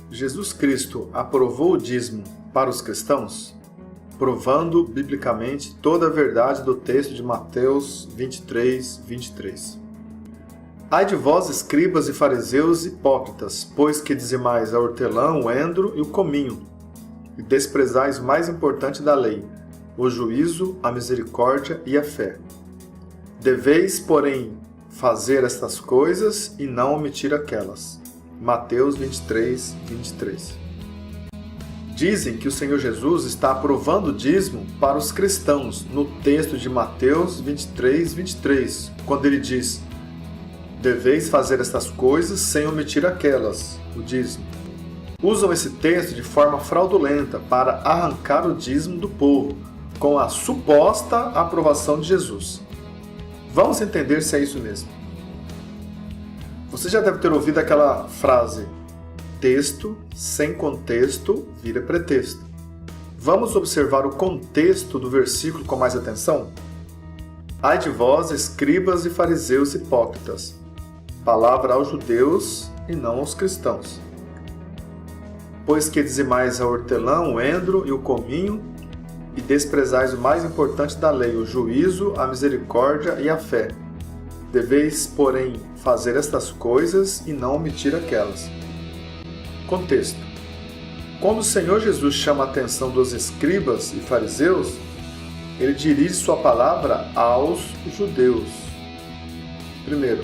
Jesus Cristo aprovou o dízimo para os cristãos? Provando biblicamente toda a verdade do texto de Mateus 23, 23. Ai de vós, escribas e fariseus hipócritas, pois que dizimais a hortelã, o endro e o cominho, e desprezais o mais importante da lei, o juízo, a misericórdia e a fé. Deveis, porém, fazer estas coisas e não omitir aquelas. Mateus 23, 23. Dizem que o Senhor Jesus está aprovando o dízimo para os cristãos no texto de Mateus 23, 23, quando ele diz: deveis fazer estas coisas sem omitir aquelas, o dízimo. Usam esse texto de forma fraudulenta para arrancar o dízimo do povo, com a suposta aprovação de Jesus. Vamos entender se é isso mesmo. Você já deve ter ouvido aquela frase: texto sem contexto vira pretexto. Vamos observar o contexto do versículo com mais atenção? Ai de vós, escribas e fariseus hipócritas. Palavra aos judeus e não aos cristãos. Pois que dizimais a hortelã, o endro e o cominho, e desprezais o mais importante da lei, o juízo, a misericórdia e a fé. Deveis, porém, fazer estas coisas e não omitir aquelas. Contexto. Quando o Senhor Jesus chama a atenção dos escribas e fariseus, ele dirige sua palavra aos judeus. Primeiro,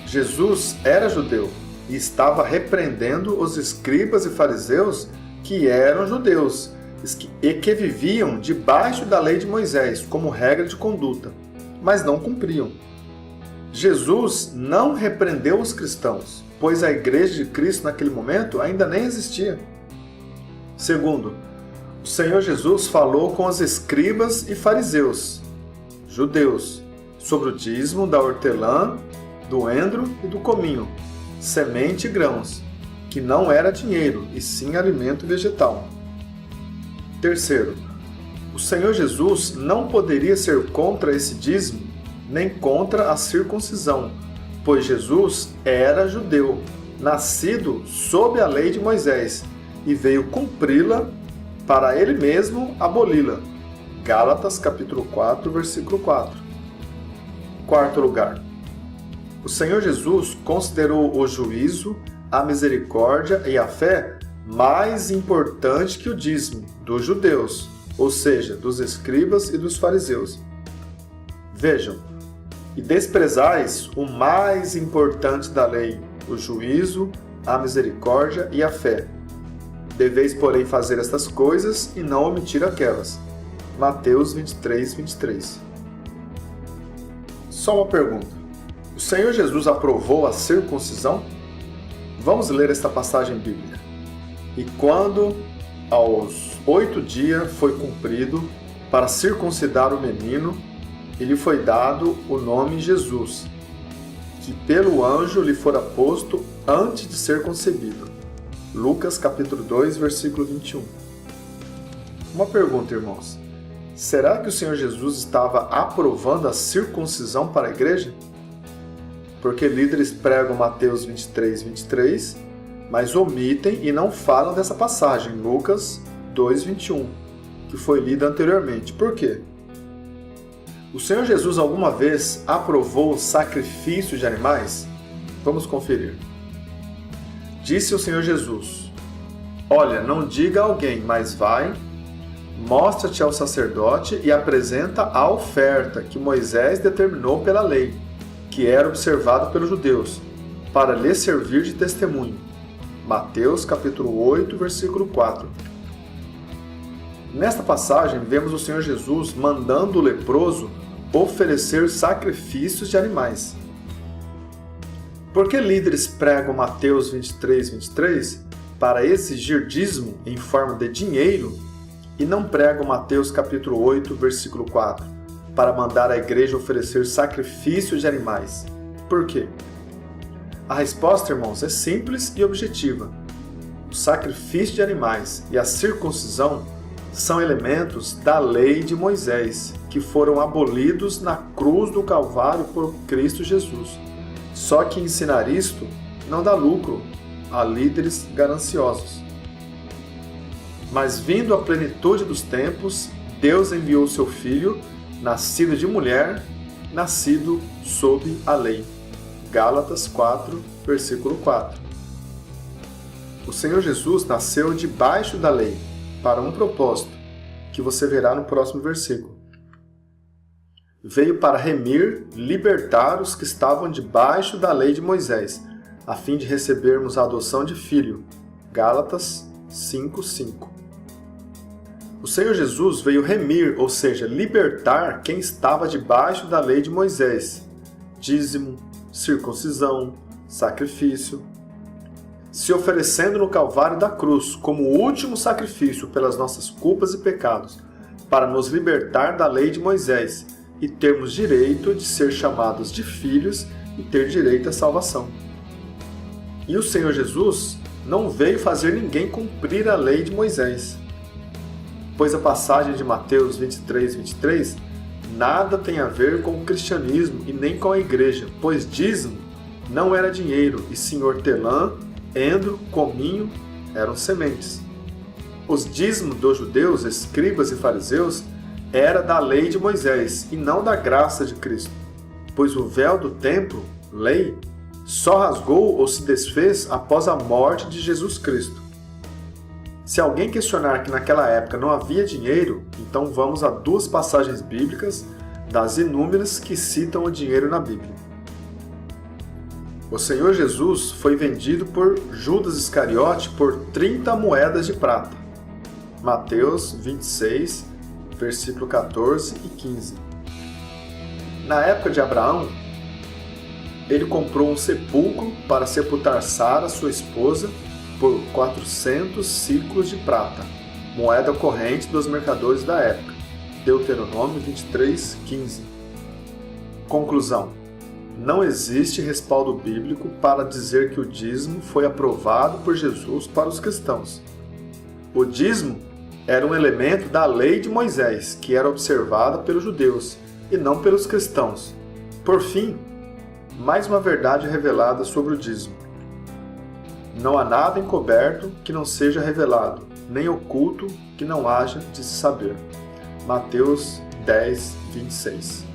Jesus era judeu e estava repreendendo os escribas e fariseus que eram judeus e que viviam debaixo da lei de Moisés como regra de conduta, mas não cumpriam. Jesus não repreendeu os cristãos, pois a igreja de Cristo naquele momento ainda nem existia. Segundo, o Senhor Jesus falou com os escribas e fariseus, judeus, sobre o dízimo da hortelã, do endro e do cominho, semente e grãos, que não era dinheiro, e sim alimento vegetal. Terceiro, o Senhor Jesus não poderia ser contra esse dízimo, nem contra a circuncisão, pois Jesus era judeu, nascido sob a lei de Moisés, e veio cumpri-la para ele mesmo aboli-la. Gálatas capítulo 4, versículo 4. Quarto lugar, o Senhor Jesus considerou o juízo, a misericórdia e a fé mais importante que o dízimo dos judeus, ou seja, dos escribas e dos fariseus. Vejam, e desprezais o mais importante da lei, o juízo, a misericórdia e a fé. Deveis, porém, fazer estas coisas e não omitir aquelas. Mateus 23, 23. Só uma pergunta. O Senhor Jesus aprovou a circuncisão? Vamos ler esta passagem bíblica. E quando, aos 8 dias, foi cumprido para circuncidar o menino, e lhe foi dado o nome Jesus, que pelo anjo lhe fora posto antes de ser concebido. Lucas capítulo 2, versículo 21. Uma pergunta, irmãos. Será que o Senhor Jesus estava aprovando a circuncisão para a igreja? Porque líderes pregam Mateus 23, 23, mas omitem e não falam dessa passagem, Lucas 2, 21, que foi lida anteriormente. Por quê? O Senhor Jesus alguma vez aprovou o sacrifício de animais? Vamos conferir. Disse o Senhor Jesus: olha, não diga a alguém, mas vai, mostra-te ao sacerdote e apresenta a oferta que Moisés determinou pela lei, que era observado pelos judeus, para lhe servir de testemunho. Mateus capítulo 8, versículo 4. Nesta passagem, vemos o Senhor Jesus mandando o leproso oferecer sacrifícios de animais. Por que líderes pregam Mateus 23, 23 para exigir dízimo em forma de dinheiro e não pregam Mateus capítulo 8, versículo 4, para mandar a igreja oferecer sacrifícios de animais? Por quê? A resposta, irmãos, é simples e objetiva. O sacrifício de animais e a circuncisão são elementos da lei de Moisés, que foram abolidos na cruz do Calvário por Cristo Jesus. Só que ensinar isto não dá lucro, a líderes gananciosos. Mas vindo a plenitude dos tempos, Deus enviou seu Filho, nascido de mulher, nascido sob a lei. Gálatas 4, versículo 4. O Senhor Jesus nasceu debaixo da lei, para um propósito, que você verá no próximo versículo. Veio para remir, libertar os que estavam debaixo da lei de Moisés, a fim de recebermos a adoção de filho. Gálatas 5:5. O Senhor Jesus veio remir, ou seja, libertar quem estava debaixo da lei de Moisés. Dízimo, circuncisão, sacrifício. Se oferecendo no Calvário da cruz como o último sacrifício pelas nossas culpas e pecados, para nos libertar da lei de Moisés e termos direito de ser chamados de filhos e ter direito à salvação. E o Senhor Jesus não veio fazer ninguém cumprir a lei de Moisés, pois a passagem de Mateus 23:23 nada tem a ver com o cristianismo e nem com a igreja, pois dízimo não era dinheiro, e sim hortelã, endro, cominho eram sementes. Os dízimos dos judeus, escribas e fariseus, era da lei de Moisés e não da graça de Cristo, pois o véu do templo, lei, só rasgou ou se desfez após a morte de Jesus Cristo. Se alguém questionar que naquela época não havia dinheiro, então vamos a duas passagens bíblicas das inúmeras que citam o dinheiro na Bíblia. O Senhor Jesus foi vendido por Judas Iscariote por 30 moedas de prata. Mateus 26, versículo 14 e 15. Na época de Abraão, ele comprou um sepulcro para sepultar Sara, sua esposa, por 400 ciclos de prata, moeda corrente dos mercadores da época. Deuteronômio 23:15. Conclusão: não existe respaldo bíblico para dizer que o dízimo foi aprovado por Jesus para os cristãos. O dízimo era um elemento da lei de Moisés, que era observada pelos judeus e não pelos cristãos. Por fim, mais uma verdade revelada sobre o dízimo. Não há nada encoberto que não seja revelado, nem oculto que não haja de se saber. Mateus 10:26.